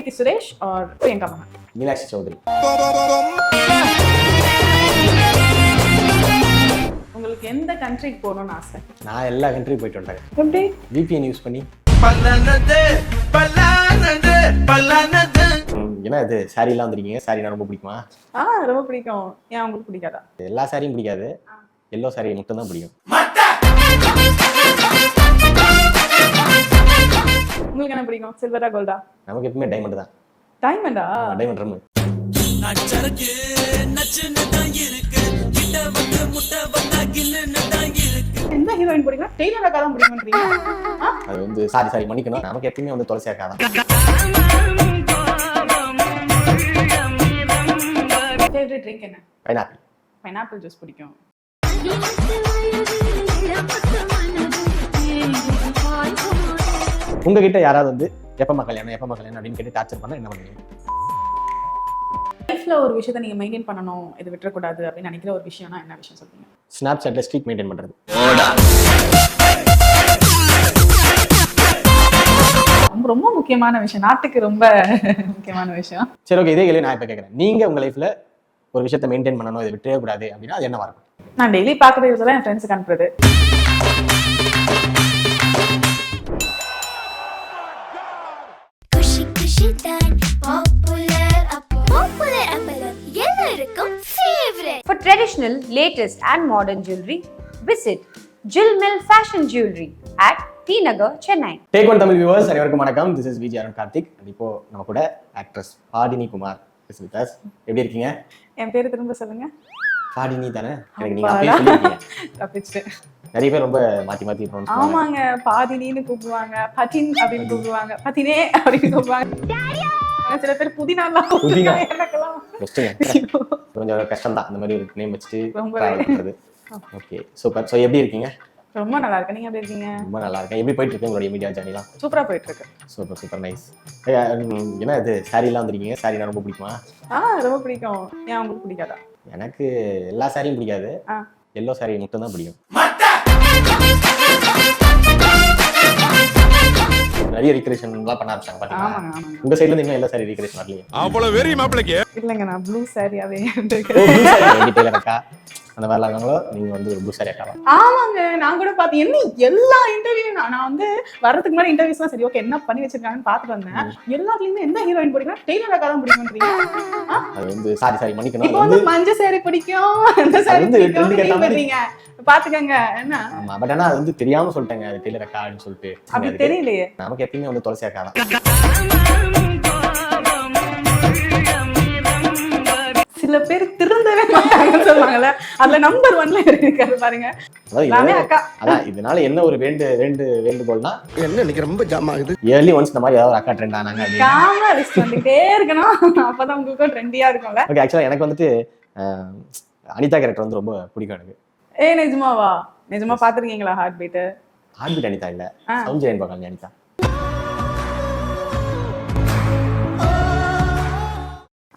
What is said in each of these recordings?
Kirti Suresh or Priyanka Mahan? Meenakshi Chowdhury. உங்களுக்கு எந்த கண்ட்ரிக்கு போகணும்னு ஆசை? நான் எல்லா கண்ட்ரியும் போயிட்டு வந்தேன். எப்படி? VPN யூஸ் பண்ணி. ஏன்னா இது சாரிலாம் வந்துருக்கீங்க. சாரினா ரொம்ப பிடிக்குமா? ரொம்ப பிடிக்கும். ஏன் உங்களுக்கு பிடிக்காதா? எல்லா சாரியும் பிடிக்காது, எல்லோ சாரி மட்டும் தான் பிடிக்கும். உங்களுக்கு என்ன பிடிக்கும்? சில்வரா கோல்டா? நமக்கு எப்பவுமே டைமண்ட் தான். டைமண்டா? டைமண்ட் ரம். எந்த ஹீரோயின் பிடிக்கும்? டெய்லர் அக்கா தான் பிடிக்கும்ன்றீங்க. அது வந்து சாரி மன்னிக்கணும், நமக்கு எப்பவுமே வந்து துளசி அக்கா தான். ஃபேவரட் ட்ரிங்க் என்ன? பைனாப்பிள். பைனாப்பிள் ஜூஸ் பிடிக்கும். உங்ககிட்ட யாராவது வந்து எப்பமா கல்யாணம் அப்படின்னு கேட்டு டார்ச்சர் பண்ணா என்ன பண்ணுவீங்க? லைஃப்ல ஒரு விஷயத்தை நீங்க மெயின்டைன் பண்ணணும், இது விட்டுறக்கூடாது அப்படின்னு நினைக்கிற ஒரு விஷயம்னா என்ன விஷயம் சொல்றீங்க? ஸ்னாப்சாட்ல ஸ்ட்ரீக் மெயின்டைன் பண்றது. ரொம்ப முக்கியமான விஷயம், நாட்டுக்கு ரொம்ப முக்கியமான விஷயம். சரி, ஓகே, இதே கேள்வி நான் இப்ப கேட்கறேன். நீங்க உங்க லைஃப்ல ஒரு விஷயத்தை மெயின்டைன் பண்ணணும், இதை விட்டுறவே கூடாது அப்படின்னா அது என்னவா இருக்கும்? நான் டெய்லி பாக்குற இதெல்லாம் என் ஃப்ரெண்ட்ஸுக்கு அனுப்புறது. For traditional, latest and modern jewelry, visit Jill Mill Fashion Jewelry at T Nagar, Chennai. Take One Tamil viewers, அனைவருக்கும் வணக்கம். This is VJ Arun Karthik. இப்போ நம்ம கூட actress பாடினி Kumar is with us. எப்படி இருக்கீங்க? என் பேரு திரும்ப சொல்லுங்க. பாடினி தானே? எனக்கு நீங்க அப்படியே சொல்லிருக்கீங்க. தப்பிச்சிட்டேன். நிறைய பேர் ரொம்ப மாத்தி ப்ரொனவுன்ஸ் பண்ணுவாங்க. ஆமாங்க, பாதினின்னு கூப்பிடுவாங்க, பட்டின் அப்படின்னு கூப்பிடுவாங்க, பட்டினே அப்படின்னு கூப்பிடுவாங்க. சில பேர் புதினாலாம் கூப்பிடுவாங்க. எனக்கெல்லாம் கொஞ்சம் கஷ்டம் தான் அந்த மாதிரி ஒரு நேம் வச்சுட்டு ரொம்ப பண்றது. Okay, super. சோ எப்படி இருக்கீங்க? ரொம்ப நல்லா இருக்கு. நீங்க எப்படி இருக்கீங்க? ரொம்ப நல்லா இருக்கேன். எப்படி போயிட்டு இருக்கு உங்களுடைய மீடியா ஜர்னிலாம்? சூப்பரா போயிட்டு இருக்கு. Super nice. என்ன இது சாரிலாம் வந்துருக்கீங்க? சாரினா ரொம்ப பிடிக்குமா? ரொம்ப பிடிக்கும். ஏன் உங்களுக்கு பிடிக்காதா? எனக்கு எல்லா சாரியும் பிடிக்காது, எல்லோ சாரி மட்டும் தான் பிடிக்கும். நிறைய ரீக்ரியேஷன்லாம் பண்ண ஆரம்பிச்சாங்க பாத்தீங்களா? உங்க சைடுல இருந்து இன்னும் எல்லா சாரி ரீக்ரியேஷன் வரலையே? அவ்வளவு வெரி மாப்ளக்கே இல்லங்க, நான் ப்ளூ சாரியாவே டீடைலர் அக்கா அந்த மாதிரிலாம் இருக்காங்களோ, நீங்க வந்து ஒரு ப்ளூ சாரி அக்காவா? ஆமாங்க, நான் கூட பார்த்தேன். என்ன எல்லா இன்டர்வியூ நான் வந்து வரதுக்கு முன்னாடி இன்டர்வியூஸ்லாம் சரி ஓகே என்ன பண்ணி வச்சிருக்காங்கன்னு பார்த்துட்டு வந்தேன். எல்லாத்துலயுமே எந்த ஹீரோயின் பிடிக்கும்? டெய்லர் அக்கா தான் பிடிக்கும்ன்றீங்க. அது வந்து சாரி மன்னிக்கணும், இப்போ வந்து மஞ்ச சாரி பிடிக்கும், அந்த சாரி பிடிக்கும்ன்றீங்க. பாத்துக்கங்க என்ன. ஆமா, பட் ஆனா அது வந்து தெரியாம சொல்லிட்டேங்க, அது டெய்லர் அக்கா அப்படின்னு சொல்லிட்டு. அப்படி தெரியலையே. நமக்கு எப்பயுமே வந்து துளசி அக்கா தான். சில பேர் திருந்தவே மாட்டாங்கன்னு சொல்லுவாங்கல்ல, அதுல நம்பர் 1ல இருக்காரு பாருங்க. அதான் இதனால என்ன ஒரு வேண்டுகோள்னா, என்ன இன்னைக்கு ரொம்ப ஜாம் ஆகுது. இயர்லி ஒன்ஸ் இந்த மாதிரி ஏதாவது ஒரு அக்கா ட்ரெண்ட் ஆனாங்க அப்படின்னா காமா லிஸ்ட் வந்துட்டே இருக்கணும், அப்பதான் உங்களுக்கு ட்ரெண்டியா இருக்கும்ல. ஓகே, ஆக்சுவலா எனக்கு வந்துட்டு அனிதா கேரக்டர் வந்து ரொம்ப பிடிக்கும் எனக்கு. நிஜமாவா? நிஜமா பாத்துருக்கீங்களா heart beat? Heart beat Anita இல்ல, சௌந்தர்யன் பார்க்கலாம் அனிதா.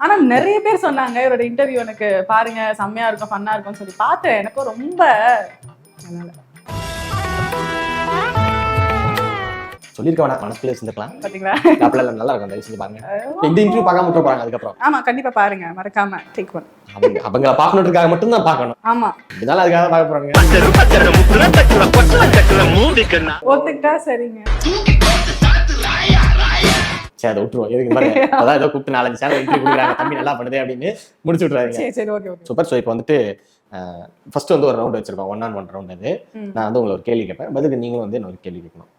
ஆனா நிறைய பேர் சொன்னாங்க இவரோட இன்டர்வியூ எனக்கு பாருங்க செம்மையா இருக்கும், ஃபன்னா இருக்கும்னு சொல்லி பார்த்தேன். எனக்கு ரொம்ப சொல்லிருக்க வேணாம், மனசுல இருந்துக்கலாம். பாத்தீங்களா? அப்பல நல்லா இருக்கும், தயவு செஞ்சு பாருங்க. இந்த இன்டர்வியூ பார்க்காம விட்டு போறாங்க அதுக்கப்புறம். ஆமா, கண்டிப்பா பாருங்க, மறக்காம டேக் ஒன். அவங்க பார்க்கணுன்றதுக்காக மட்டும் தான் பார்க்கணும். ஆமா, இதனால அதுக்காக பார்க்க போறாங்க. ஒத்துக்கிட்டா சரிங்க. சரி, அதை விட்டுருவோம். எதுக்கு பாருங்க, அதான் ஏதோ கூப்பிட்டு 4-5 சேனல் இன்டர்வியூ கொடுக்குறாங்க, தம்பி நல்லா பண்ணுது அப்படின்னு முடிச்சு விட்டுறாங்க. சரி ஓகே ஓகே சூப்பர். ஸோ இப்போ வந்துட்டு ஃபர்ஸ்ட் வந்து ஒரு ரவுண்ட் வச்சிருக்கோம், 1-on-1 ரவுண்ட். அது நான் வந்து உங்களுக்கு ஒரு கேள்வி கேட்பேன், பதிலுக்கு நீங்களும் வந்து என்ன ஒரு கேள்வி கேட்கணும்.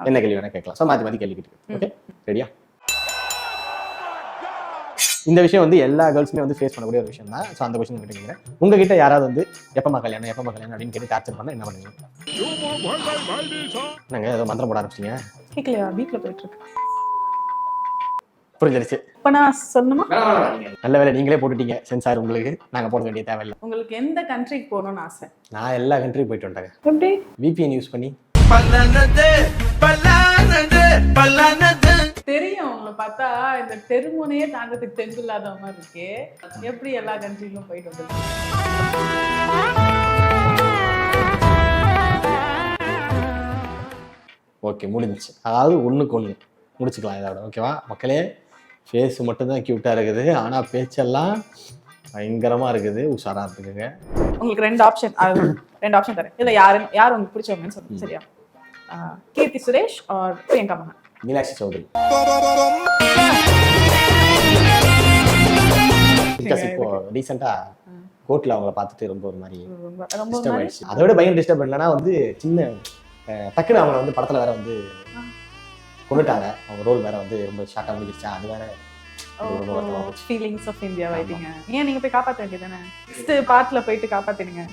என்ன கேள்வி வேணா கேட்கலாம். ஸோ மாற்றி கேள்வி கேட்கலாம். ஓகே, ரெடியா? இந்த விஷயம் வந்து எல்லா கேர்ள்ஸுமே வந்து ஃபேஸ் பண்ணக்கூடிய ஒரு விஷயம் தான். ஸோ அந்த கொஸ்டின் கிட்ட கேட்குறேன். உங்ககிட்ட யாராவது வந்து எப்பமா கல்யாணம் அப்படின்னு கேட்டு டார்ச்சர் பண்ண என்ன பண்ணுவீங்க? நாங்க ஏதோ மந்திரம் போட ஆரம்பிச்சிங்க. கேட்கலையா? வீட்ல போயிட்டு இருக்கு. புரிஞ்சிருச்சு. இப்ப நான் சொல்லணுமா? நல்ல வேலை நீங்களே போட்டுட்டீங்க சென்சார், உங்களுக்கு நாங்க போட வேண்டிய தேவையில்லை. உங்களுக்கு எந்த கண்ட்ரிக்கு போகணும்னு ஆசை? நான் எல்லா கண்ட்ரியும் போயிட்டு வந்துட்டேன். எப்படி? VPN யூஸ் பண்ணி. தெரியும், உங்களை பார்த்தா இந்த தெருமுனையே தாண்டத்துக்கு தெம்பு இல்லாத மாதிரி இருக்கு. எப்படி எல்லா கண்ட்ரிலும் போயிட்டு வந்துருக்கு? ஓகே, முடிஞ்சிச்சு. அதாவது 1-1 முடிச்சுக்கலாம் இதோட. ஓகேவா மக்களே? ஃபேஸ் மட்டும்தான் க்யூட்டாக இருக்குது, ஆனால் பேச்செல்லாம் பயங்கரமாக இருக்குது, உஷாராக இருக்குதுங்க. உங்களுக்கு 2 ஆப்ஷன் தரேன். இதில் யார் உங்களுக்கு பிடிச்சவங்கன்னு சொல்லுங்க. சரியா? கீர்த்தி சுரேஷ் ஆர் பிரியங்கா மோகன்? மீனாட்சி சௌத்ரி. இப்போ ரீசெண்டாக கோர்ட்டில் அவங்கள பார்த்துட்டு ரொம்ப ஒரு மாதிரி டிஸ்டர்ப் ஆயிடுச்சு. அதை விட பயங்கர டிஸ்டர்ப் பண்ணலன்னா வந்து சின்ன டக்குன்னு அவங்க வந்து படத்தில் வேற வந்து கொண்டுட்டாங்க. அவங்க ரோல் வேற வந்து ரொம்ப ஷார்ட்டாக முடிஞ்சிருச்சா, அது வேற ஃபீலிங்ஸ் ஆஃப் இந்தியா வைட்டிங்க. ஏன் நீங்க போய் காப்பாற்ற வேண்டியதானே? நெக்ஸ்ட் பார்ட்ல போயிட்டு காப்பாத்திடுங்க.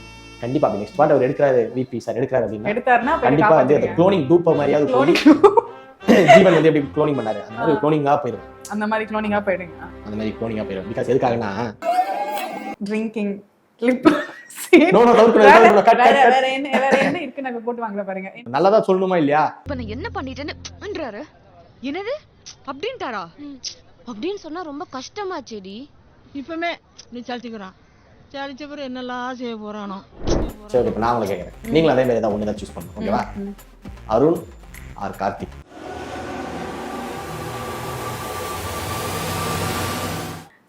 கண்டிப்பா நெக்ஸ்ட் பார்ட் அவர் எடுக்கிறாரு, விபி சார் எடுக்கிறாரு அப்படின்னா எடுத்தாருன்னா கண்டிப்பா வந்து அந்த க்ளோனிங் டூப்ப மாதிரியாவது ஜீவன் வந்து எப்படி க்ளோனிங் பண்ணாரு அந்த மாதிரி க்ளோனிங்கா போயிடும். அந்த மாதிரி க்ளோனிங்கா போயிடுங்க. அந்த மாதிரி க்ளோனிங்கா போயிடும். பிகாஸ் எதுக்காகனா ட்ரிங்கிங் கிளிப் வேற என்ன இருக்கு நாங்க போட்டு வாங்கல பாருங்க. நல்லதா சொல்லணுமா இல்லையா? இப்ப நான் என்ன பண்ணிட்டேன்னு என்னது அப்படின்ட்டாரா? அப்படின்னு சொன்னா ரொம்ப கஷ்டமாச்சேடி. இப்பமே நீ சலிச்சுக்கிறான், சலிச்ச பிறகு என்னெல்லாம் செய்ய போறானோ. சரி, இப்போ நான் உங்களை கேட்குறேன், நீங்களும் அதே மாதிரி ஏதாவது ஒன்று தான் சூஸ் பண்ணணும். ஓகேவா? அருண் ஆர் கார்த்திக்?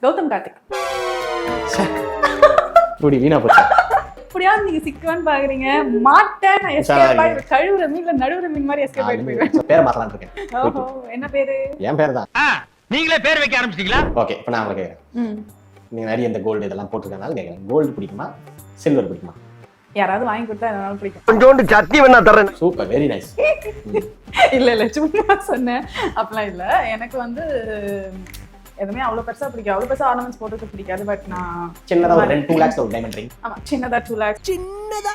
கௌதம் கார்த்திக். இப்படி வீணா போச்சு. இப்படியாவது நீங்க சிக்குவான்னு பாக்குறீங்க. மாட்டேன், நான் எஸ்கேப் ஆகி கழுவுற மீன்ல நடுவுற மீன் மாதிரி எஸ்கேப் ஆகி போயிடுவேன். பேரை மாத்தலாம்னு இருக்கேன். ஓஹோ, என்ன பேரு? என் பேர் தான். நீங்களே பேர் வைக்க ஆரம்பிச்சிட்டீங்களா? ஓகே, இப்போ நான் உங்களை கேட்குறேன், நீங்க நிறைய இந்த கோல்டு இதெல்லாம் போட்டுருக்கனால கேட்குறேன், கோல்டு பிடிக்குமா சில்வர் பிடிக்குமா? யாராவது வாங்கி கொடுத்தா என்னால பிடிக்கும். கொஞ்சோண்டு சட்னி வேணா தரேன். Super, very nice. இல்ல சும்மா சொன்னேன், அப்படிலாம் இல்ல. எனக்கு வந்து எதுவுமே அவ்வளவு பெருசா பிடிக்கும். அவ்வளவு பெருசா ஆர்னமெண்ட்ஸ் போட்டு பிடிக்காது. பட் நான் சின்னதா ஒரு 2 lakhs ஒரு டைமண்ட் ரிங். ஆமா, சின்னதா 2 lakhs. சின்னதா.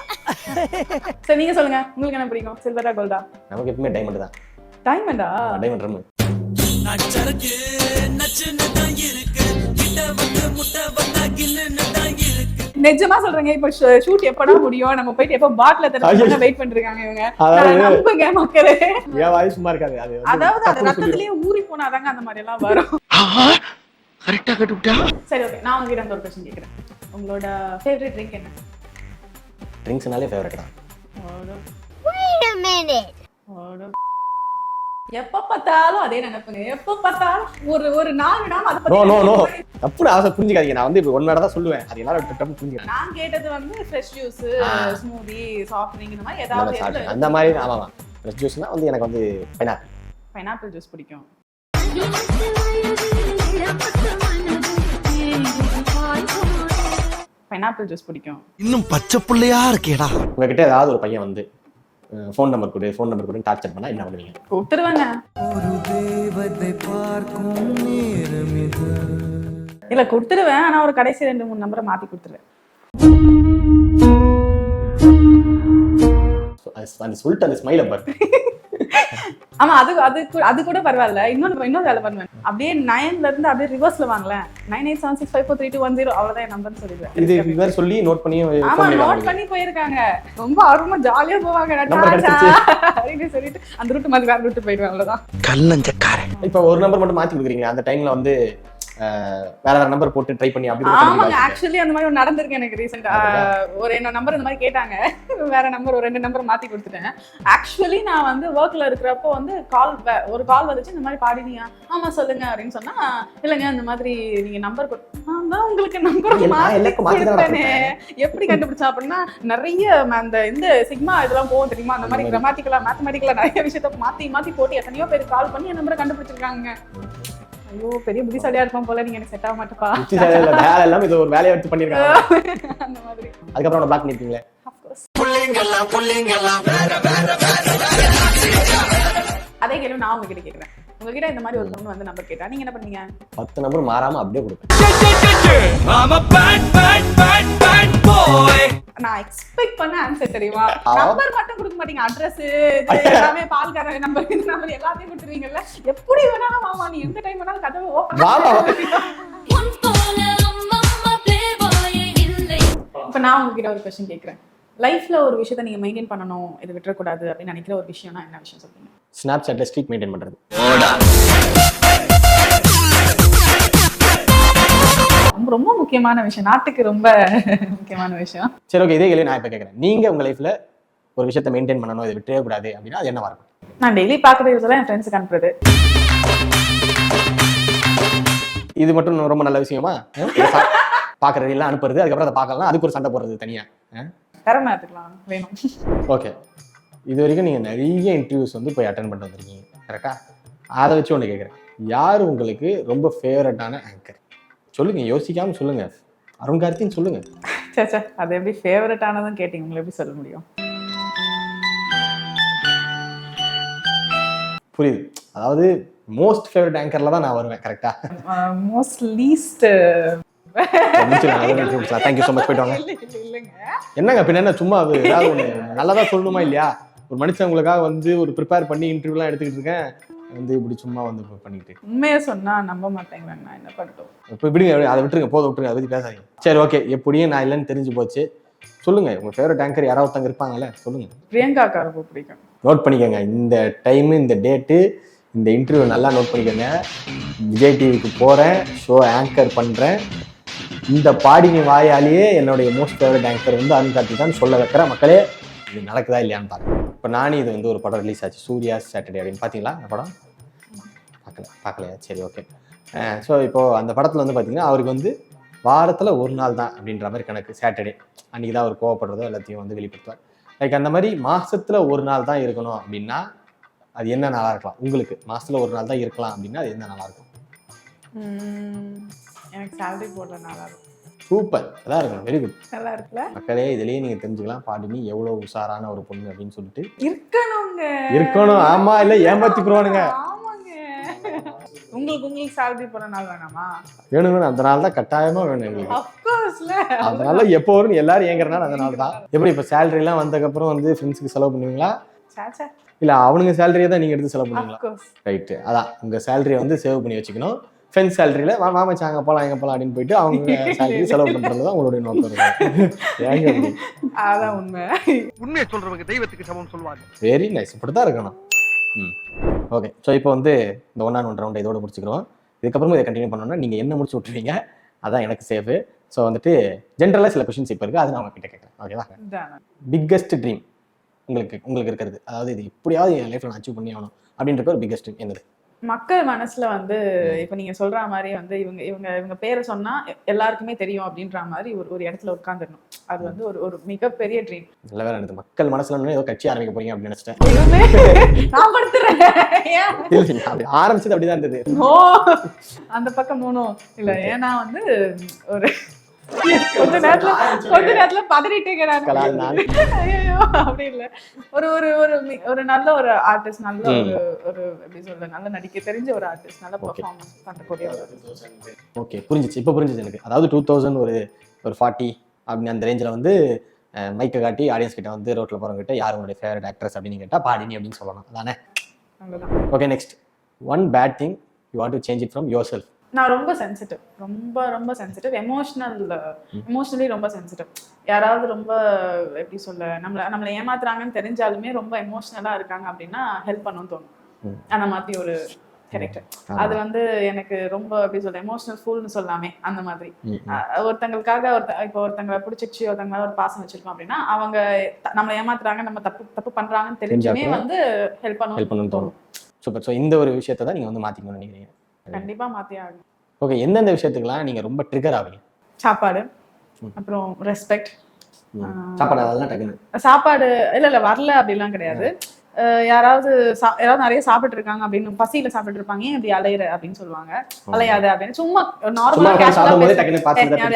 சரி, நீங்க சொல்லுங்க, உங்களுக்கு என்ன பிடிக்கும், சில்வரா கோல்டா? நமக்கு எப்பவுமே டைமண்ட் தான். டைமண்டா? டைமண்ட் ரம். நிஜமா சொல்றேங்க, இப்ப ஷூட் எப்படா முடியும், நம்ம போயிட்டு எப்ப பாட்டில தரணும் வெயிட் பண்ணிருக்காங்க இவங்க. நம்புங்க மக்களே, ஏன் வாய் சும்மா இருக்காது. அதாவது அது ரத்தத்திலேயே ஊறி போனாதாங்க அந்த மாதிரி எல்லாம் வரும். கரெக்டா கட்டுட்டா. சரி, ஓகே, நான் உங்ககிட்ட ஒரு क्वेश्चन கேக்குறேன். உங்களோட ஃபேவரட் ட்ரிங்க் என்ன? ட்ரிங்க்ஸ்னாலே ஃபேவரட் தான். Wait a minute. எப்ப பார்த்தாலும் அதே நினைப்புங்க. எப்ப பார்த்தாலும் ஒரு நாலு நாள் அத நோ பத்தி நோ நோ தப்புன்னு ஆசை புரிஞ்சுக்காதீங்க. நான் வந்து ஒன் வேர்டா தான் சொல்லுவேன், அது எல்லாரும் டப்பு புரிஞ்சுக்காங்க. நான் கேட்டது வந்து fresh juice, smoothie, soft drink இந்த மாதிரி ஏதாவது. அந்த மாதிரி. ஆமாமா, ஃப்ரெஷ் ஜூஸ்னா வந்து எனக்கு வந்து பைனாப்பிள் ஜூஸ் பிடிக்கும். பைனாப்பிள் ஜூஸ் பிடிக்கும். இன்னும் பச்சை புள்ளையா இருக்கேடா. உங்ககிட்ட ஏதாவது ஒரு பையன் வந்து ஃபோன் நம்பர் கொடு டார்ச்சர் பண்ணா என்ன பண்ணுவீங்க? கொடுத்துருவாங்க. இல்ல கொடுத்துருவேன், ஆனா ஒரு கடைசி 2-3 நம்பரை மாத்தி கொடுத்துருவேன். அந்த சொல்லிட்டு அந்த ஸ்மைல பாரு. ஆமா, அது கூட பரவாயில்ல. இன்னொரு வேலை பண்ணுவேன். அப்படியே 9ல இருந்து அப்படியே ரிவர்ஸ்ல வாங்கலாம். 9876543210 அவ்வளவுதான் என் நம்பர்னு சொல்லிடுவேன். இது வேற சொல்லி நோட் பண்ணி ஆமா, நோட் பண்ணி போயிருக்காங்க. ரொம்ப ஆர்வமா ஜாலியா போவாங்க. அப்படின்னு சொல்லிட்டு அந்த ரூட் மாதிரி வேற ரூட் போயிடுவேன். அவ்வளவுதான். கல்லஞ்சக்காரன். இப்ப ஒரு நம்பர் மட்டும் மாத்தி கொடுக்குறீங்க, அந்த டைம்ல வந்து வேற நம்பர் போட்டு ட்ரை பண்ணி அப்படி. ஆமாங்க, ஆக்சுவலி அந்த மாதிரி நடந்திருக்கு எனக்கு ரீசெண்டா. ஒரு என்ன நம்பர் இந்த மாதிரி கேட்டாங்க, வேற நம்பர் ஒரு 2 நம்பர் மாத்தி கொடுத்துட்டேன். ஆக்சுவலி நான் வந்து ஒர்க்ல இருக்கிறப்போ வந்து ஒரு கால் வந்துச்சு, இந்த மாதிரி பாடினியா? ஆமா சொல்லுங்க அப்படின்னு சொன்னா, இல்லைங்க இந்த மாதிரி நீங்க நம்பர் உங்களுக்கு நம்பர் எப்படி கண்டுபிடிச்சா அப்படின்னா, நிறைய அந்த இந்த சிக்மா இதெல்லாம் போகும் தெரியுமா, அந்த மாதிரி கிராமட்டிக்கலா மேத்தமெட்டிக்கலா நிறைய விஷயத்த மாத்தி போட்டு எத்தனையோ பேர் கால் பண்ணி என் நம்பரை கண்டுபிடிச்சிருக்காங்க. ஐயோ, பெரிய புத்திசாலியா இருப்போம் போல. நீங்க எனக்கு செட் ஆக மாட்டேப்பா. வேலை எல்லாம் இது ஒரு வேலையை எடுத்து பண்ணிருக்காங்க. அந்த மாதிரி. அதுக்கப்புறம் நான் பிளாக் பண்ணிருக்கீங்களே. அதே கேள்வி நான் உங்ககிட்ட கேக்குறேன். உங்ககிட்ட இந்த மாதிரி ஒரு பொண்ணு வந்து நம்பர் கேட்டா நீங்க என்ன பண்ணீங்க? 10 நம்பர் மாறாம அப்படியே கொடுப்பேன். நான் எக்ஸ்பெக்ட் பண்ண ஆன்சர் தெரியுமா? நம்பர் மட்டும் கொடுக்க மாட்டீங்க, அட்ரஸ் எல்லாமே, பால்கார நம்பர், இந்த நம்பர் எல்லாத்தையும் கொடுத்துருவீங்கல்ல. எப்படி வேணாலும் மாமா, நீ எந்த டைம் வேணாலும் கதவை ஓபன் பண்ணு. இப்ப நான் உங்ககிட்ட ஒரு क्वेश्चन கேக்குறேன். லைஃப்ல ஒரு விஷயத்தை நீங்க மெயின்டைன் பண்ணணும், இது விட்டுறக்கூடாது அப்படின்னு நினைக்கிற ஒரு விஷயம்னா என்ன விஷயம் சொல்றீங்க? ஸ்னாப்சாட்ல ஸ்ட்ரீக் மெயின்டைன் பண்றது. ரொம்ப முக்கியமான விஷயம், நாட்டுக்கு ரொம்ப முக்கியமான விஷயம். சரி, ஓகே, இதே கேள்வி நான் இப்ப கேக்குறேன். நீங்க உங்க லைஃப்ல ஒரு விஷயத்தை மெயின்டைன் பண்ணணும், இதை விட்டுறவே கூடாது அப்படின்னா அது என்னவா இருக்கும்? நான் டெய்லி பாக்குற யூஸ் எல்லாம் என் ஃப்ரெண்ட்ஸுக்கு அனுப்புறது. இது மட்டும் ரொம்ப நல்ல விஷயமா? பார்க்குறது எல்லாம் அனுப்புறது, அதுக்கப்புறம் அதை பார்க்கலாம், அதுக்கு ஒரு சண்டை போடுறது தனியாக. திறமை எடுத்துக்கலாம் வேணும். ஓகே, இது வரைக்கும் நீங்கள் நிறைய இன்டர்வியூஸ் வந்து போய் அட்டன் பண்ணிட்டு வந்திருக்கீங்க, கரெக்டா? அதை வச்சு ஒன்று கேட்குறேன், யார் உங்களுக்கு ரொம்ப ஃபேவரட்டான ஆங்கர்? சொல்லுங்க, யோசிக்காம சொல்லுங்க. அருண் கார்த்தின்னு சொல்லுங்க. சே, அது எப்படி ஃபேவரட் ஆனதுன்னு கேட்டீங்க, உங்களை எப்படி சொல்ல முடியும்? புரியுது, அதாவது மோஸ்ட் ஃபேவரட் ஆங்கர்ல தான் நான் வருவேன், கரெக்டா? Most least. Thank you so much, போயிட்டு வாங்க. இல்லைங்க, என்னங்க பின்ன என்ன சும்மா அது ஏதாவது ஒன்று நல்லதா சொல்லணுமா இல்லையா? ஒரு மனுஷன் உங்களுக்காக வந்து ஒரு ப்ரிப்பேர் பண்ணி இன்டர்வியூலாம் எடுத்துக்கிட்டு இருக்கேன், வந்து இப்படி சும்மா வந்து பண்ணிட்டு உண்மையை சொன்னா நம்ப மாட்டேங்கிறாங்க, நான் என்ன பண்ணிட்டோம்? இப்போ விடுங்க, அதை விட்டுருங்க, விட்டுருங்க, அதை பற்றி பேசாதீங்க. சரி, ஓகே, எப்படியும் நான் இல்லைன்னு தெரிஞ்சு போச்சு. சொல்லுங்க, உங்க ஃபேவரட் ஆங்கர் யாராவது ஒருத்தங்க இருப்பாங்கல்ல, சொல்லுங்க. பிரியங்கா அக்கா ரொம்ப பிடிக்கும். நோட் பண்ணிக்கோங்க, இந்த டைமு, இந்த டேட்டு, இந்த இன்டர்வியூ நல்லா நோட் பண்ணிக்கோங்க. விஜய் டிவிக்கு போகிறேன், ஷோ ஆங்கர் பண்ணுறேன், இந்த பாடினி வாயாலேயே என்னுடைய மோஸ்ட் ஃபேவரட் ஆங்கர் வந்து அருண் கார்த்திக் தான் சொல்ல வைக்கிற மக்களே. இது நடக்குதா இல்லையான்னு பாருங்க. இப்போ நானே இது வந்து ஒரு படம் ரிலீஸ் ஆச்சு, சூர்யா சாட்டர்டே அப்படின்னு. பார்த்தீங்களா அந்த படம்? பார்க்கலையா? சரி, ஓகே. ஸோ இப்போது அந்த படத்தில் வந்து பார்த்தீங்கன்னா அவருக்கு வந்து வாரத்தில் ஒரு நாள் தான் அப்படின்ற மாதிரி கணக்கு, சாட்டர்டே அன்றைக்கி தான் அவர் கோவப்படுறதோ எல்லாத்தையும் வந்து வெளிப்படுத்துவார். லைக் அந்த மாதிரி மாதத்தில் ஒரு நாள் தான் இருக்கணும் அப்படின்னா அது என்ன நாளாக இருக்கலாம்? உங்களுக்கு மாதத்தில் ஒரு நாள் தான் இருக்கலாம் அப்படின்னா அது என்ன நாளாக இருக்கும்? எனக்கு சேலரி போடுற நாளா இருக்கும். சூப்பர், அதான் இருக்கணும். வெரி குட், நல்லா இருக்குல்ல மக்களே? இதுலயே நீங்க தெரிஞ்சுக்கலாம் பாடினி எவ்வளோ உஷாரான ஒரு பொண்ணு அப்படின்னு சொல்லிட்டு. இருக்கணும். ஆமா, இல்ல ஏமாத்திக்குவானுங்க. ஆமாங்க, உங்களுக்கு சேலரி போடுற நாள் வேணாமா? வேணும், அந்த நாள் தான் கட்டாயமா வேணும் எங்களுக்கு. அஃப்கோர்ஸ்ல, அதனால எப்போ வரும் எல்லாரும் ஏங்குறனால அந்த நாள் தான். எப்படி இப்போ சேலரி எல்லாம் வந்ததுக்கப்புறம் வந்து ஃப்ரெண்ட்ஸுக்கு செலவு பண்ணுவீங்களா? இல்ல அவனுங்க சேலரியை தான் நீங்க எடுத்து செலவு பண்ணுவீங்களா? ரைட்டு, அதான் உங்க சேலரியை வந்து சேவ் பண்ணி வச்சுக்கணும். ஃப்ரெண்ட்ஸ் சேலரியில மாமச்சு அங்கே போகலாம் எங்கே போகலாம் அப்படின்னு போயிட்டு அவங்க சேலரி செலவு பண்ணுறது தான் உங்களுடைய நோக்கம். அதான் உண்மை. உண்மையை சொல்றவங்க தெய்வத்துக்கு சமம் சொல்லுவாங்க. வெரி நைஸ், இப்படி தான் இருக்கணும். ஓகே, ஸோ இப்போ வந்து இந்த 1-on-1 ரவுண்டை இதோட முடிச்சுக்கிறோம். இதுக்கப்புறமா இதை கண்டினியூ பண்ணோம்னா நீங்கள் என்ன முடிச்சு விட்டுருவீங்க, அதான் எனக்கு சேஃபு. ஸோ வந்துட்டு ஜென்ரலாக சில கொஷின்ஸ் இப்போ இருக்குது, அதை நான் உங்ககிட்ட கேட்குறேன், ஓகேவா? பிக்கஸ்ட் ட்ரீம் உங்களுக்கு இருக்கிறது, அதாவது இது எப்படியாவது என் லைஃப்பில் நான் அச்சீவ் பண்ணி ஆகணும் அப்படின்ற ஒரு பிக்கஸ்ட் ட்ரீம் என்னது? மக்கள் மனசுல வந்து இப்ப நீங்க சொல்ற மாதிரி வந்து இவங்க பேரை சொன்னா எல்லாருக்குமே தெரியும் அப்படின்ற மாதிரி ஒரு இடத்துல உட்காந்துடணும். அது வந்து ஒரு மிகப்பெரிய ட்ரீம். நல்ல வேற எனக்கு மக்கள் மனசுல ஏதோ கட்சி ஆரம்பிக்க போறீங்க அப்படின்னு நினைச்சிட்டேன். ஆரம்பிச்சது அப்படிதான் இருந்தது. அந்த பக்கம் மூணும் இல்ல, ஏன்னா வந்து ஒரு கொஞ்ச நேரத்துல பதறிட்டேன். அப்படி இல்ல, ஒரு நல்ல ஒரு ஆர்டிஸ்ட், நல்ல ஒரு எப்படி சொல்ற, நல்ல நடிக்க தெரிஞ்ச ஒரு ஆர்டிஸ்ட், நல்ல பெர்ஃபார்மன்ஸ் பண்ணக்கூடிய ஒரு. ஓகே, புரிஞ்சிச்சு, இப்போ புரிஞ்சிச்சு எனக்கு. அதாவது 2000 ஒரு 40 அப்படின்னு அந்த ரேஞ்சில் வந்து மைக்கை காட்டி ஆடியன்ஸ் கிட்ட வந்து ரோட்ல போறவங்க கிட்ட யார் உங்களுடைய ஃபேவரட் ஆக்ட்ரஸ் அப்படின்னு கேட்டா பாடினி அப்படின்னு சொல்லணும், அதானே? Okay, next one bad thing you want to change it from yourself. நான் ரொம்ப சென்சிட்டிவ், ரொம்ப சென்சிட்டிவ், எமோஷனலி ரொம்ப சென்சிட்டிவ். யாராவது ரொம்ப எப்படி சொல்ல, நம்மளை ஏமாத்துறாங்கன்னு தெரிஞ்சாலுமே ரொம்ப எமோஷனலா இருக்காங்க அப்படின்னா ஹெல்ப் பண்ணணும்னு தோணும். அந்த மாதிரி ஒரு கேரக்டர். அது வந்து எனக்கு ரொம்ப எப்படி சொல்ல, எமோஷனல் ஃபுல்னு சொல்லாமே அந்த மாதிரி. ஒருத்தங்களுக்காக இப்போ ஒருத்தங்களை பிடிச்சிச்சு, ஒருத்தங்க ஒரு பாசம் வச்சிருக்கோம் அப்படின்னா அவங்க நம்மளை ஏமாத்துறாங்க, நம்ம தப்பு பண்றாங்கன்னு தெரிஞ்சுமே வந்து ஹெல்ப் பண்ணணும்னு தோணும். சூப்பர். ஸோ இந்த ஒரு விஷயத்தை தான் நீங்க வந்து மாத்திக்கணும்னு நினைக்கிறீங்க? கண்டிப்பா மாத்தியே ஆகும். ஓகே, எந்தெந்த விஷயத்துக்குலாம் நீங்க ரொம்ப ட்ரிகர் ஆவீங்க? சாப்பாடு, அப்புறம் ரெஸ்பெக்ட். சாப்பாடு இல்ல வரல அப்படிலாம் கிடையாது. யாராவது நிறைய சாப்பிட்டு இருக்காங்க அப்படின்னு பசியில சாப்பிட்டு இருப்பாங்க, ஏன் இப்படி அலையிற அப்படின்னு சொல்லுவாங்க. அலையாத அப்படின்னு சும்மா நார்மலா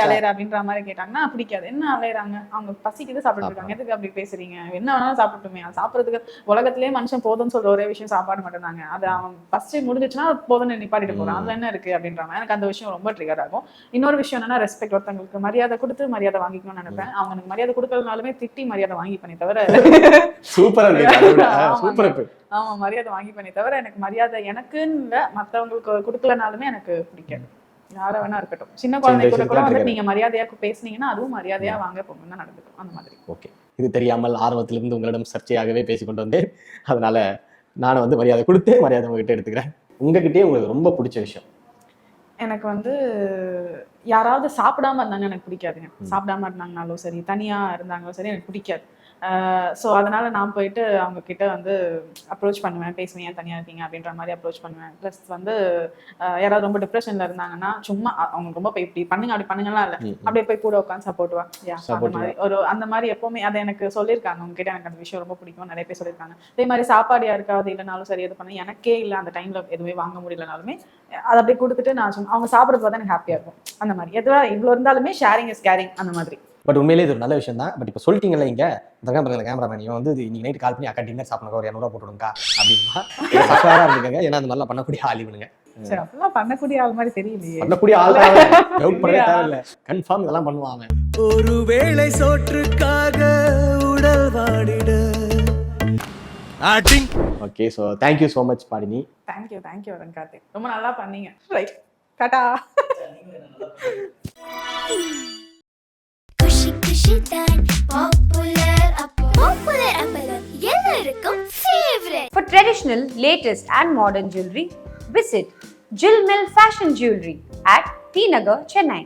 அலையிற அப்படின்ற மாதிரி கேட்டாங்கன்னா பிடிக்காது. என்ன அலையிறாங்க, அவங்க பசிக்குது சாப்பிட்டு இருக்காங்க, எதுக்கு அப்படி பேசுறீங்க, என்ன வேணாலும் சாப்பிட்டுமே, சாப்பிட்றதுக்கு உலகத்திலேயே மனுஷன் போதும்னு சொல்ற ஒரே விஷயம் சாப்பாடு மட்டும் தாங்க. அது அவன் பசி முடிஞ்சிச்சுன்னா போதும்னு நிப்பாட்டிட்டு போறான், அதுல என்ன இருக்கு அப்படின்றாங்க. எனக்கு அந்த விஷயம் ரொம்ப ட்ரிகர் ஆகும். இன்னொரு விஷயம் என்னன்னா ரெஸ்பெக்ட். ஒருத்தங்களுக்கு மரியாதை கொடுத்து மரியாதை வாங்கிக்கணும்னு நினைப்பேன். அவங்களுக்கு மரியாதை கொடுக்கறதுனாலுமே திட்டி மரியாதை வாங்கிப்பேனே தவிர ஆமா மரியாதை வாங்கிப்பேனே தவிர எனக்கு மரியாதை எனக்குன்னு இல்ல, மத்தவங்களுக்கு கொடுக்கலனாலுமே எனக்கு பிடிக்காது. யார வேணா இருக்கட்டும், சின்ன குழந்தை கூட வந்து நீங்க மரியாதையா பேசுனீங்கன்னா அதுவும் மரியாதையா வாங்க போகணும் தான் நடந்துக்கும், அந்த மாதிரி. ஓகே, இது தெரியாமல் ஆரம்பத்திலிருந்து உங்களிடம் சர்ச்சையாகவே பேசிக்கொண்டு வந்தேன். அதனால நானும் வந்து மரியாதை கொடுத்து மரியாதை உங்ககிட்ட எடுத்துக்கிறேன். உங்ககிட்டயே உங்களுக்கு ரொம்ப பிடிச்ச விஷயம்? எனக்கு வந்து யாராவது சாப்பிடாம இருந்தாங்க எனக்கு பிடிக்காதுங்க. சாப்பிடாம இருந்தாங்கனாலும் சரி, தனியா இருந்தாங்களும் சரி, எனக்கு பிடிக்காது. ஸோ அதனால நான் போயிட்டு அவங்க கிட்ட வந்து அப்ரோச் பண்ணுவேன், பேசுவேன், ஏன் தனியாக இருக்கீங்க அப்படின்ற மாதிரி அப்ரோச் பண்ணுவேன். ப்ளஸ் வந்து யாராவது ரொம்ப டிப்ரெஷனில் இருந்தாங்கன்னா சும்மா அவங்க ரொம்ப போய் இப்படி பண்ணுங்க அப்படி பண்ணுங்கலாம் இல்லை, அப்படியே போய் கூட உட்காந்து சப்போர்ட்டுவேன். அந்த மாதிரி அந்த மாதிரி எப்போவுமே அதை எனக்கு சொல்லியிருக்காங்க. உங்ககிட்ட எனக்கு அந்த விஷயம் ரொம்ப பிடிக்கும், நிறைய பேர் சொல்லியிருக்காங்க. அதே மாதிரி சாப்பாடு யாருக்காவது இல்லைனாலும் சரி, எது பண்ண எனக்கே இல்லை அந்த டைமில் எதுவுமே வாங்க முடியலனாலுமே அதை அப்படியே கொடுத்துட்டு நான் சும்மா அவங்க சாப்பிட்றது பார்த்தா எனக்கு ஹாப்பியாக இருக்கும். அந்த மாதிரி எதுவாக இவ்வளோ இருந்தாலுமே ஷேரிங் இஸ் கேரிங் அந்த மாதிரி. பட் உண்மையிலே இது ஒரு நல்ல விஷயம் தான். பட் இப்போ சொல்லிட்டீங்கல்ல, இங்கே இந்த கேமராமேன் இவன் வந்து இன்னைக்கு நைட் கால் பண்ணி அக்கா டின்னர் சாப்பிடுங்க ஒரு 200 போட்டுடுங்கக்கா அப்படின்னா சஃபாராக இருந்துக்கங்க. ஏன்னா அந்த மாதிரிலாம் பண்ணக்கூடிய ஆள் இவனுங்க. சரி, அப்பெல்லாம் பண்ணக்கூடிய ஆள் மாதிரி தெரியலையே. பண்ணக்கூடிய ஆள் டவுட் பண்ணவே தேவையில்லை, கன்ஃபார்ம் இதெல்லாம் பண்ணுவாங்க. ஒரு வேளை சோற்றுக்காக உடல் வாடிட. Okay, so thank you so much Padini. Thank you Varan Karthik, ரொம்ப நல்லா பண்ணீங்க. ரைட், டாடா. குஷி குஷி தான் பாப்புலர் அப்பளம் எல்லாருக்கும் favourite. For traditional, latest and modern jewelry, visit Jill Mill Fashion Jewelry at T Nagar, Chennai.